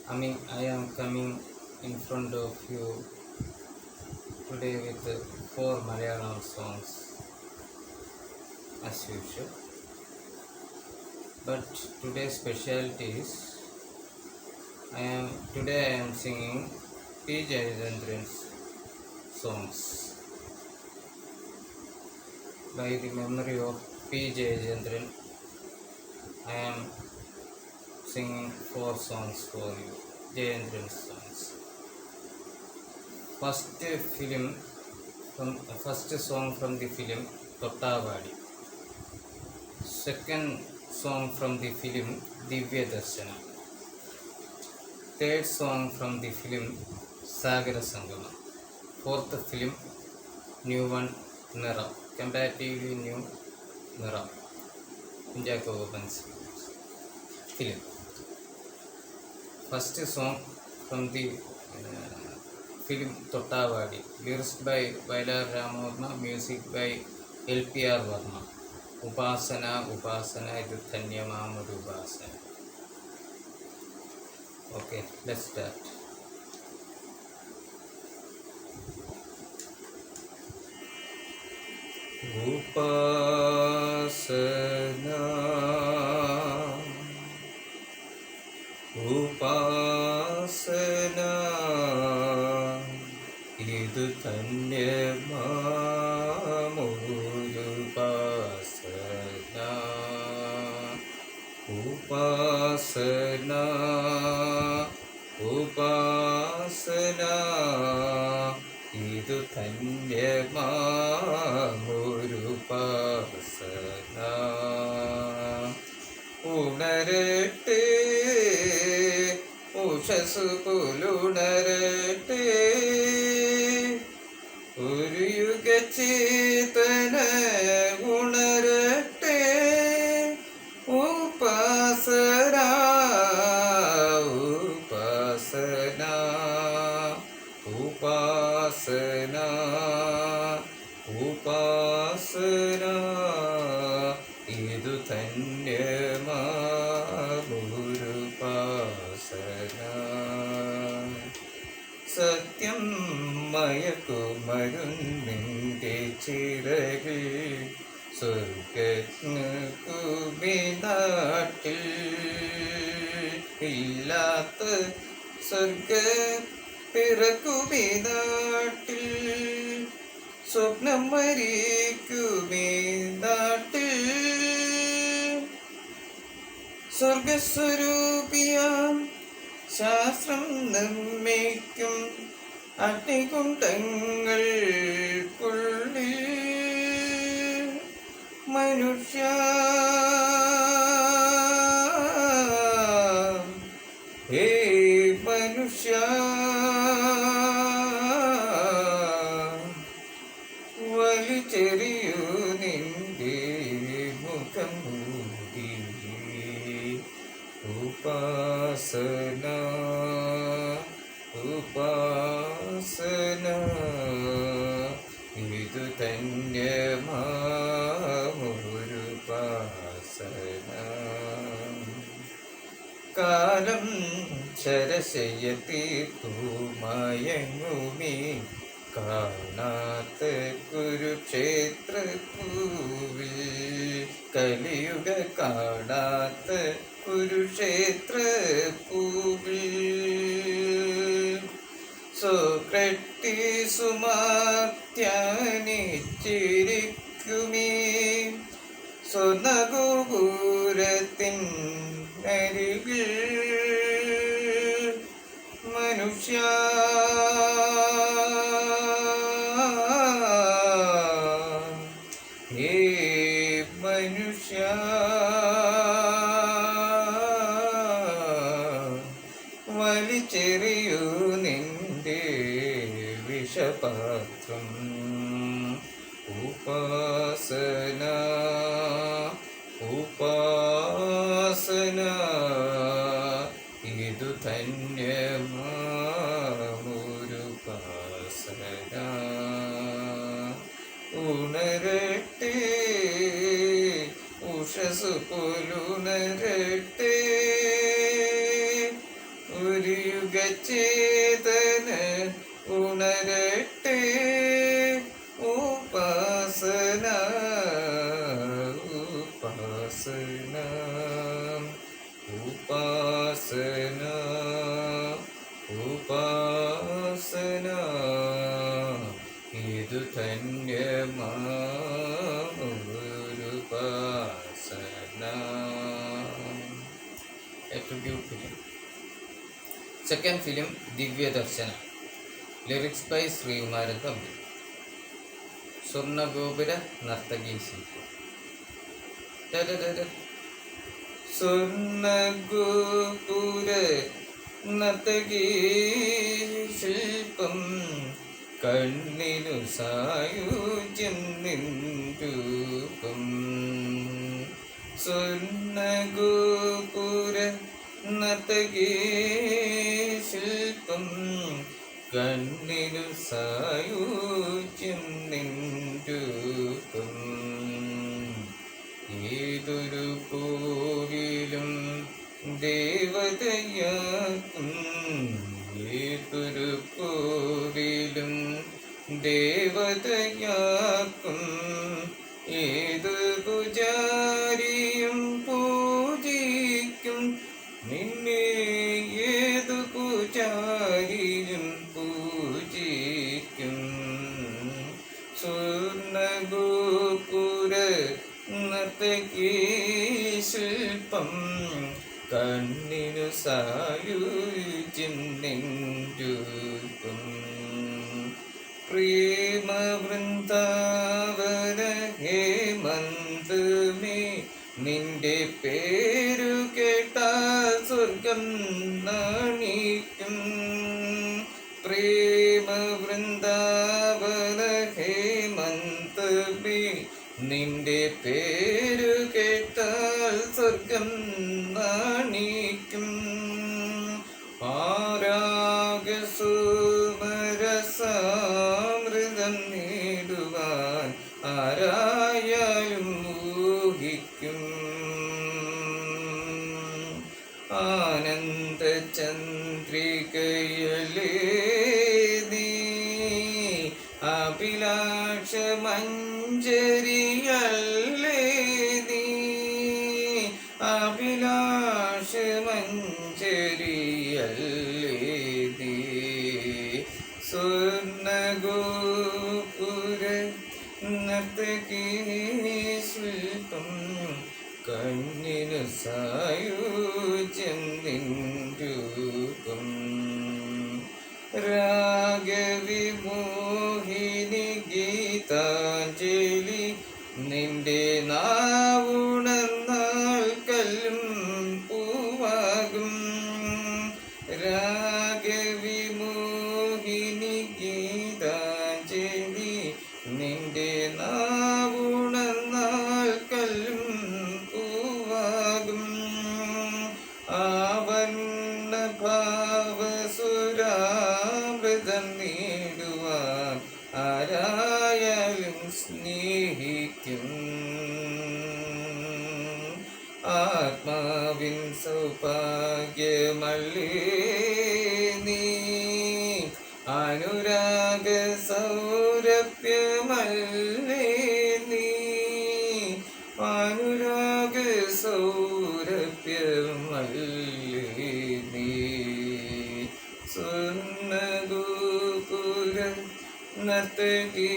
I am coming in front of you today with four Malayalam songs as usual. But today's specialty is today I am singing P. Jayachandran's songs by the memory of P. Jayachandran. I am singing four songs for you, Jayachandran's songs. First song from the film Tottavadi. Second song from the film Divya Darshana. Third song from the film Sagara Sangama. Fourth film, new one, Nira, comparatively new Nira, Jacob Opens film. First song from the film Tottavadi, lyrics by Vailar Ramavarma, music by LPR Varma. Upasana, idu Dhanyamamudu Upasana. Okay, let's start. Upasana, Upasana, idu Dhanyamamudu Upasana, Upasana, Upasana, idu Dhanyamamudu Upasana. ഉണരട്ടെ ഉഷസ്സു പോലുണരട്ടെ ഒരു യുഗചേതന ഉണരട്ടെ ഉപാസന ഉപാസന ഉപാസന ഉപാസന ഇതു ധന്യമാമുരുപാസന. സത്യം മയക്കുമരുന്നിൻ്റെ ചിറകിൽ സ്വർഗക്കുമിനാട്ടിൽ ഇല്ലാത്ത സ്വർഗ പിറക്കുമിനാട്ടിൽ സ്വപ്നം മരിക്കുമേ നാട്ടിൽ സ്വർഗസ്വരൂപിയാം ശാസ്ത്രം നിർമ്മിക്കും അഗ്നികുണ്ഡങ്ങൾക്കുള്ളിൽ മനുഷ്യ ഹേ മനുഷ്യ വലിച്ചെറിയൂ നിന്റെ മുഖം മൂടി. ഉപാസന ഉപാസന ഇതു ധന്യമാമുരുപാസന. കാലം ശരശയ തീർത്തു മയങ്ങുമേ കാണാത്ത കുരുക്ഷേത്ര പൂവിൽ കലിയുഗ കാണാത്ത കുരുക്ഷേത്ര പൂവിൽ സോക്രട്ടീസുമാർധ്യാനിച്ചിരിക്കുമേ സ്വർണ്ണഗോപുരത്തിൻ അരികിൽ മനുഷ്യ ഹേ മനുഷ്യ വലിച്ചെറിയൂ നിന്റെ വിഷപാത്രം. ഉപാസന ഉപാസന ഇതു ധന്യമാമുരുപാസന. ഉണരട്ടെ ഉഷസ്സു പോലുണരട്ടെ ഒരു ചേതന ഉണരട്ടെ. ഉപാസന ഉപാസന ഉപാസന ഉപാസന ഇതു ധന്യമാമൊരുപാസന. Attribute film. Second film Divyadarshana. Lyrics by Sreekumaran Thampi. സ്വർണ്ണഗോപുര നർത്തകീ ശില്പം. സ്വർണ്ണഗോപുര നർത്തകീ ശില്പം കണ്ണിനു സായുജ്യം നിൻ രൂപം. സ്വർണ്ണഗോപുര നർത്തകീ ശില്പം കണ്ണിനു സായുജ്യം നിൻ രൂപം. ഏതൊരു കോവിലും ദേവതയാക്കും. ഏതൊരു കോവിലും ദേവതയാക്കും. ഏതു പൂജാരിയും പൂജിക്കും നിന്നെ. ഏതു പൂജാരിയും പൂജിക്കും. സ്വർണ്ണഗോപുര നർത്തകീ ശില്പം കണ്ണിനു സായുജ്യം നിൻ രൂപം. പ്രേമ വൃന്ദാവന ഹേമന്തമേ നിന്റെ പേരു കേട്ടാൽ സ്വർഗം നാണിക്കും. പ്രേമ വൃന്ദാവന ഹേമന്തമേ നിന്റെ പേരു കേട്ടാൽ സ്വർഗം നാണിക്കും. ആരാഗസുമരസാമൃതം നേടുവാൻ ആരായാലും ഊഹിക്കും. ആനന്ദചന്ദ്രികയലേ നീ അഭിലാഷമഞ്ജരിയല്ലേ നീ. അഭിലാഷമഞ്ജരിയല്ലേ നീ. സ്വർണ്ണഗോപുര നർത്തകീ ശില്പം കണ്ണിനു സായുജ്യം നിൻ രൂപം. രാഗവിമോഹിനി ഗീതാഞ്ജലി നിന്റെ നാവുണർന്നാൽ കല്ലും പൂവാകും. രാഗവിമോഹിനി ഗീതാഞ്ജലി നിന്റെ നാവുണർന്നാൽ കല്ലും പൂവാകും. ആവണ്ണ ഭാവസുരാമൃതം നേടുവാൻ ആരായാലും സ്നേഹിക്കും. ആത്മാവിൻ സൗഭാഗ്യമല്ലേ നീ. അനുരാഗ സൗരഭ്യമല്ലേ നീ. അനുരാഗ സൗരഭ്യമല്ലേ നീ. സ്വർണ്ണഗോപുര നർത്തകീ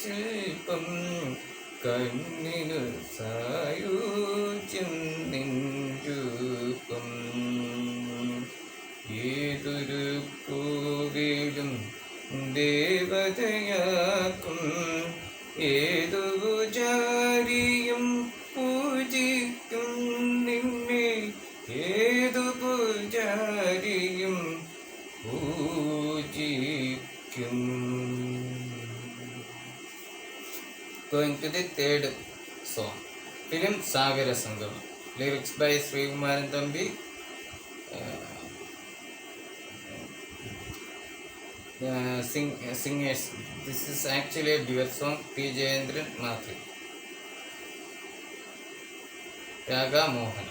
ശില്പം കണ്ണിനു സായുജ്യം നിൻ രൂപം. ഏതൊരു കോവിലും ദേവതയാക്കും. ഏതു പൂജാരിയും പൂജിക്കും നിന്നെ. ഏതു പൂജാരിയും പൂജിക്കും. Going to the third song. Film Sagara Sangama. Lyrics by Srikumaran Thambi. Singers. This is actually a duet song. P. Jayendran Mathi. Raga Mohan.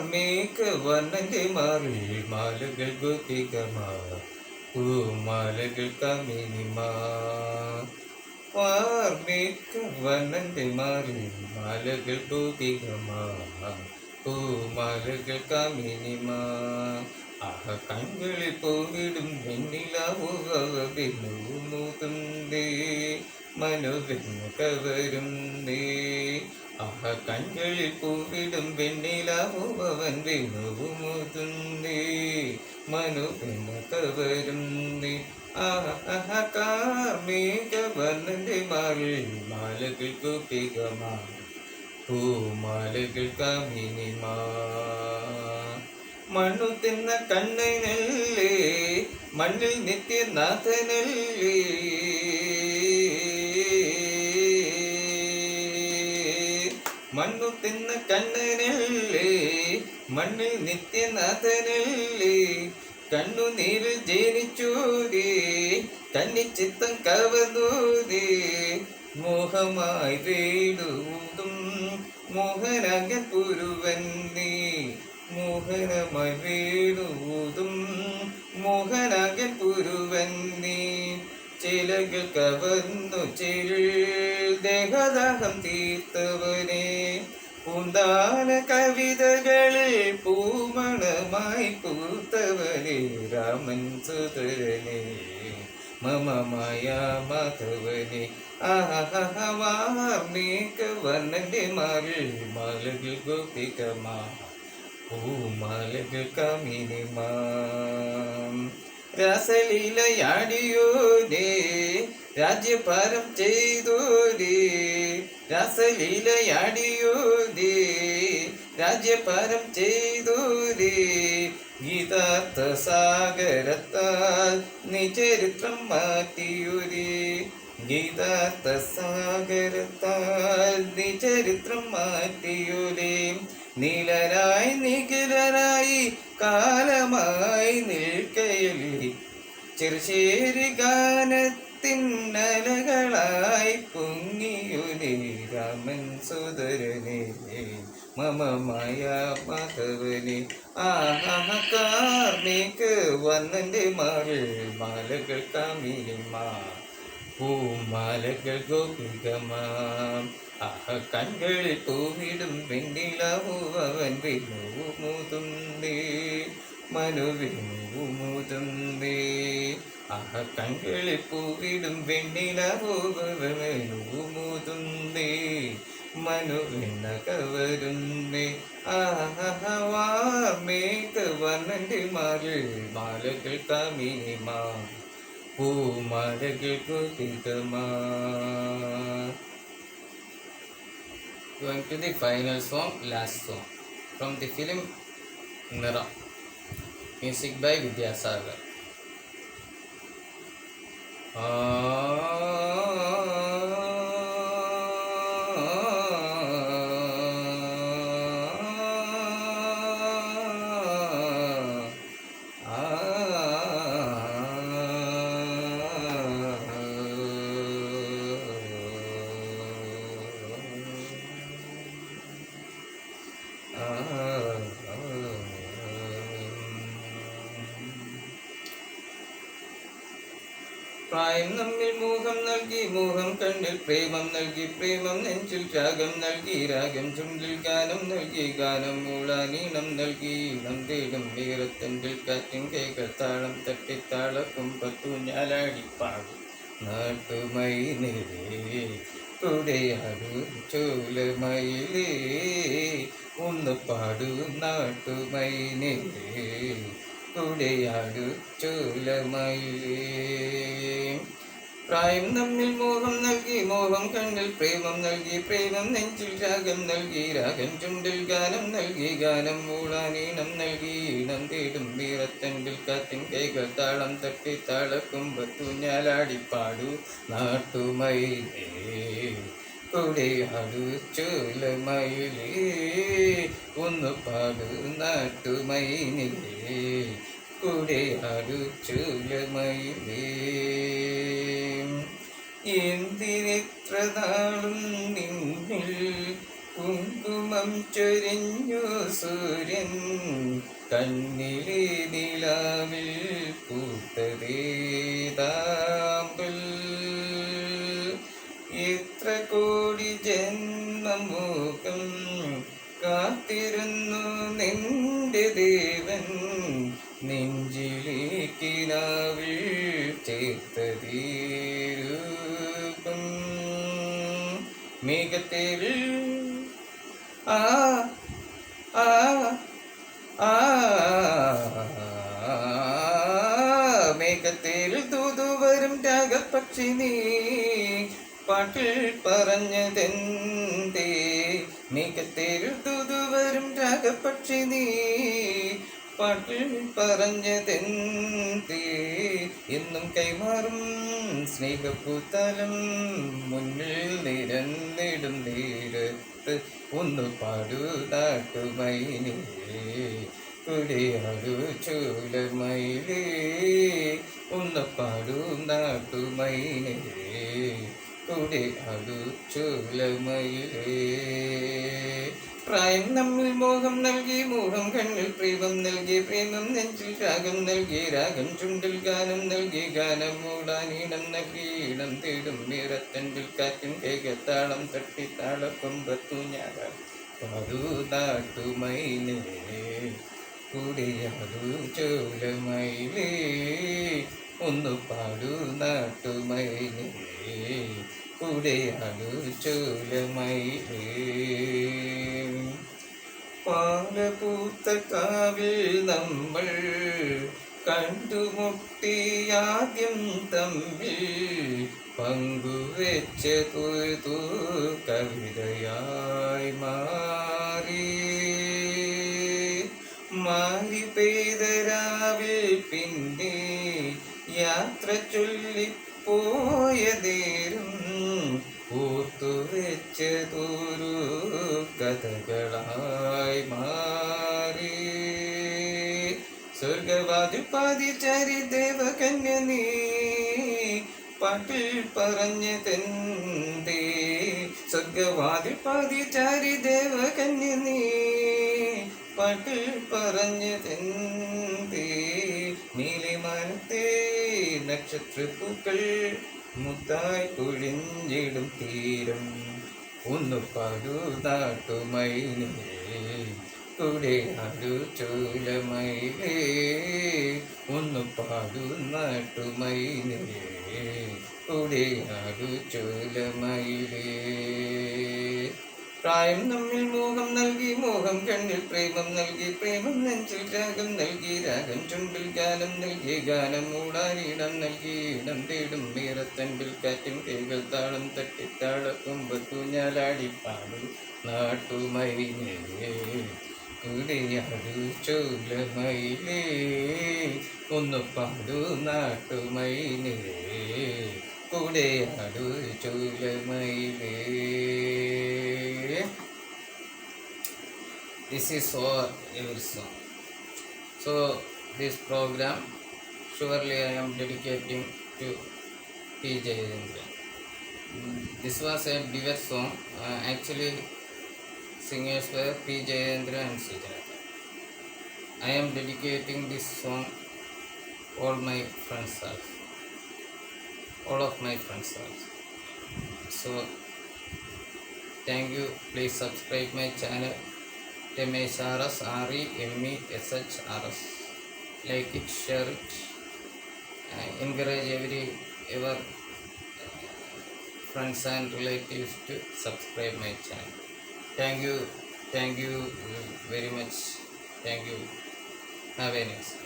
വാർമേഘവർണ്ണന്റെ മാറിൽ മാലകൾ ഗോപികമാ പൂമാലകൾ കമിനിമാ വാർമേഘവർണ്ണന്റെ മാറിൽ മാലകൾ ഗോപികമാ പൂമാലകൾ കമിനിമാ ആഹ കண்കളിൽ പോയിടും വെണ്ണിലാവുകവെന്നുതേ മനോവെന്നു കവരുന്നേ ആഹ കண்കളിൽ പൂവിടും വെണ്ണിലാവുവൻ വെന്നുമുതുന്നേ മനോവെന്നു കവരുന്നേ ആഹ കാർമേഘവർണ്ണന്റെ മാറിൽ മാലകൾ ഗോപികമാ പൂമാലകൾ കമിനിമാ മണ്ണു തിന്ന കണ്ണനല്ലേ മണ്ണിൽ നിത്യനാഥനല്ലേ മണ്ണു തിന്ന കണ്ണനല്ലേ മണ്ണിൽ നിത്യനാഥനല്ലേ കണ്ണുനീരിൽ ജനിച്ചോരേ കന്നിച്ചിത്തം കവർന്നോരേ മോഹമായി വേടുതും മോഹനകൻ പുരുവൻ നീ മോഹനമായി വേടുതും മോഹനകൻ പുരുവൻ നീ ചിലകൾ കവർന്നു ചിൽ ദേഹദാഹം തീർത്തവനെ പൂന്താന കവിതകളിൽ പൂമണമായി പൂത്തവനെ രാമൻ സുതരനെ മമമായ മാധവനെ വാർമേഘവർണ്ണന്റെ മാറിൽ മാലകൾ ഗോപികമാ പൂമാലകൾ കമിനിമാ രാസലീലയാടിയോരേ രാജ്യഭാരം ചെയ്തോരേ രാസലീലയാടിയോരേ രാജ്യഭാരം ചെയ്തോരേ ഗീതാർത്ഥ സാഗരത്താൽ നിചരിത്രം മാറ്റിയൊരേ ഗീതാർത്ഥ സാഗരത്താൽ നിചരിത്രം മാറ്റിയൊരേ നീലരായി നിഖിലരായി കാലമായി നിൽക്കയല്ലേ ചെറുശേരി ഗാനത്തിന്നലകളായി പൊങ്ങിയൊരേ രാമൻ സുതരനെ മമമായ മാധവനെ ആഹ കാർമേഘവർണ്ണന്റെ മാറിൽ മാലകൾ കമിനിമാ പൂമാലകൾ ഗോപികമാ ആഹ കண்കളിൽ പൂവിടും വെണ്ണിലാവുവൻ വെന്നുമുതുന്നേ മനോവെന്നുമുതുന്നേ ആഹ കண்കളിൽ പൂവിടും വെണ്ണിലാവുവൻ വെന്നുമുതുന്നേ മനോവെന്ന കവരുന്നേ ആഹ വാർമേഘവർണ്ണന്റെ മാറിൽ മാലകൾ കമിനിമാ പൂമാലകൾ ഗോപികമാ. Going to the final song, last song from the film Mira. Music by Vidyasagar. പ്രായം നമ്മിൽ മോഹം നൽകി മോഹം കണ്ണിൽ പ്രേമം നൽകി പ്രേമം നെഞ്ചിൽ രാഗം നൽകി രാഗം ചുണ്ടിൽ ഗാനം നൽകി ഗാനം മൂളാനീണം നൽകി ഈണം തേടും വീരത്തെണ്ടിൽ കാറ്റിൻ കൈകൾ താളം തട്ടി താളക്കുമ്പത്തു ഞാലാടിപ്പാടും നാട്ടുമയിലേ കുടയാടു ചോലമയിലേ ഒന്ന് പാടു നാട്ടുമയിലേ കുടയാടു ചോലമയിലേ. പ്രായം നമ്മിൽ മോഹം നൽകി മോഹം കണ്ണിൽ പ്രേമം നൽകി പ്രേമം നെഞ്ചിൽ രാഗം നൽകി രാഗം ചുണ്ടിൽ ഗാനം നൽകി ഗാനം മൂളാനീണം നൽകി ഈണം തേടും വീരത്തണ്ടിൽ കാത്തിൻ കൈകൾ താളം തട്ടി താളക്കുമ്പത്തു ഞാലാടിപ്പാടു നാട്ടുമയിലേ കുടയാടു ചോലമയിലേ ഒന്ന് പാടു നാട്ടുമയിലേ കുടയാടു ചോലമയിലേ. എന്തിനെത്ര നാളും നിന്നിൽ കുങ്കുമം ചൊരിഞ്ഞു സൂര്യൻ കണ്ണിലെ നിലാവിൽ പൂത്തതേതാമ്പൽ എത്ര കോടി ജന്മമൂകം കാത്തിരുന്നു നിന്റെ ദേവൻ നെഞ്ചിലേക്കിനാവിൽ ചേർത്തതീരൂപം മേഘത്തിൽ ആ ആ ആ മേഘത്തിൽ തൂതുവരും രാഗപക്ഷി നീ പാട്ടിൽ പറഞ്ഞതെന്തേ മേഘത്തിൽ തൂതുവരും രാഗപക്ഷി നീ പാട്ടിൽ പറഞ്ഞതെന്തേ എന്നും കൈമാറും സ്നേഹപ്പൂത്താലം മുന്നിൽ നിരന്നിടും നേരത്ത് ഒന്ന് പാടൂ നാട്ടുമൈനേ കുടിയാടു ചൂലമൈലേ ഒന്ന് പാടൂ നാട്ടുമൈനേ കുടിയാടു ചൂലമൈലേ പ്രായം നമ്മിൽ മോഹം നൽകി മോഹം കണ്ണിൽ പ്രേമം നൽകി പ്രേമം നെഞ്ചിൽ രാഗം നൽകി രാഗം ചുണ്ടിൽ ഗാനം നൽകി ഗാനം മൂടാനീണം നൽകി ഇടം തേടും മീറത്തണ്ടിൽ കാറ്റും കേകത്താളം തട്ടി താളക്കൊമ്പത്തു ഞാറാം പാടൂ നാട്ടുമൈനേ കുടിയാടു ചോലമൈലേ ഒന്ന് പാടൂ നാട്ടുമൈനേ കുടിയാടു ചോലമൈലേ പാലപൂത്ത കാവിൽ നമ്മൾ കണ്ടുമുട്ടിയാദ്യം തമ്മിൽ പങ്കുവെച്ചതു കവിതയായി മാറി മാറി പെയ്തരാവിൽ പിന്നെ യാത്ര ചൊല്ലിപ്പോയ നേരം ഓർത്തുവെച്ചതൊരു കഥകളായി മാറി സ്വർഗവാതിൽ പാതിച്ചാരി ദേവകന്യ നീ പാട്ടിൽ പറഞ്ഞതെന്തേ സ്വർഗവാതിൽ പാതിച്ചാരി ദേവകന്യ നീ പാട്ടിൽ പറഞ്ഞതെന്തേ നീലിമാനത്തെ നക്ഷത്രപ്പൂക്കൾ മുത്തായി പൊഴിഞ്ഞിടും തീരം ഒന്ന് പാടൂ നാട്ടുമൈനേ കുടിയാടു ചോലമൈലേ ഒന്ന് പാടൂ നാട്ടുമൈനേ കുടിയാടു ചോലമൈലേ പ്രായം നമ്മിൽ മോഹം നൽകി മോഹം കണ്ണിൽ പ്രേമം നൽകി പ്രേമം നെഞ്ചിൽ രാഗം നൽകി രാഗം ചുണ്ടിൽ ഗാനം നൽകി ഗാനം മൂടാനിടം നൽകി ഇടം തേടും മീറത്തണ്ടിൽ കാറ്റും കൈകൾ താളം തട്ടിത്താളക്കുമ്പത്തു ഞാലാടി പാടു നാട്ടുമൈനേ കുടിയാടു ചോലമൈലേ ഒന്ന് പാടു നാട്ടുമൈനേ കുടിയാടു ചോലമൈലേ. This is for every song. So this program surely I am dedicating to P. Jayendra. This was a duet song. Actually singers were P. Jayendra and Sujata. I am dedicating this song all my friends also. All of my friends also. So thank you. Please subscribe my channel. Ramesh RS, REMESHRS. Like it, share it, encourage ever friends and relatives to subscribe my channel. Thank you very much. Thank you. Have a nice day.